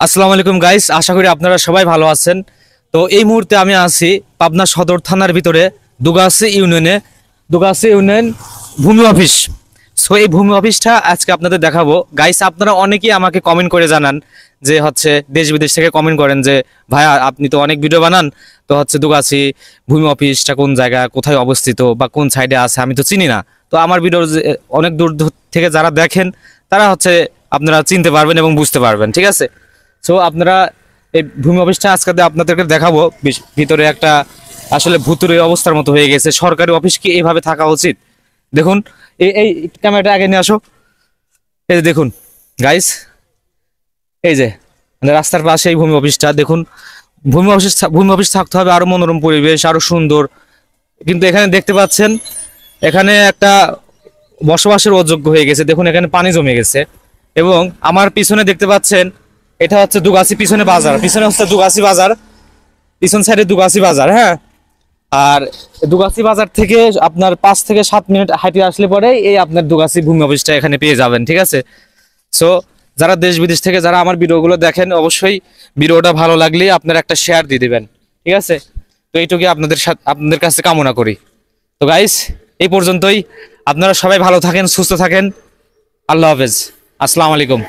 আসসালামু আলাইকুম গাইস, আশা করি আপনারা সবাই ভালো আছেন। তো এই মুহূর্তে আমি আছি পাবনা সদর থানার ভিতরে দুগাছি ইউনিয়ন ভূমি অফিস। সো এই ভূমি অফিসটা আজকে আপনাদের দেখাবো গাইস। আপনারা অনেকেই আমাকে কমেন্ট করে জানান যে দেশ বিদেশ থেকে কমেন্ট করেন যে ভাইয়া আপনি তো অনেক ভিডিও বানান, তো দুগাছি ভূমি অফিসটা কোন জায়গা, কোথায় অবস্থিত বা কোন সাইডে আছে আমি তো চিনি না। তো আমার ভিডিও অনেক দূর দূর থেকে যারা দেখেন তারা আপনারা চিনতে পারবেন এবং বুঝতে পারবেন, ঠিক আছে। সো আপনারা এই ভূমি অফিসটা আজকে আপনাদেরকে দেখাবো। ভিতরে একটা আসলে ভুতুরে অবস্থার মতো হয়ে গেছে। সরকারি অফিস কি এইভাবে থাকা উচিত? দেখুন, এই এই ক্যামেরাটা আগে নিয়ে আসো। এই যে দেখুন গাইস, এই যে রাস্তার পাশে এই ভূমি অফিসটা দেখুন। ভূমি অফিস থাকতে হবে আরো মনোরম পরিবেশ, আরো সুন্দর। কিন্তু এখানে দেখতে পাচ্ছেন এখানে একটা বসবাসের অযোগ্য হয়ে গেছে। দেখুন এখানে পানি জমে গেছে এবং আমার পিছনে দেখতে পাচ্ছেন এটা হচ্ছে দুগাছি পিছনে বাজার, পিছনে হচ্ছে দুগাছি বাজার, পিছন সাইডে দুগাছি বাজার। হ্যাঁ, আর দুগাছি বাজার থেকে আপনার 5 থেকে 7 মিনিট হাঁটে আসলে পরে এই আপনার দুগাছি ভূমি অফিসটা এখানে পেয়ে যাবেন, ঠিক আছে। সো যারা দেশ বিদেশ থেকে যারা আমার ভিডিওগুলো দেখেন অবশ্যই ভিডিওটা ভালো লাগলে আপনারা একটা শেয়ার দিয়ে দিবেন, ঠিক আছে। তো এইটুকুই আপনাদের কাছে কামনা করি। তো গাইস, এই পর্যন্তই। আপনারা সবাই ভালো থাকেন, সুস্থ থাকেন। আল্লাহ হাফেজ, আসসালামু আলাইকুম।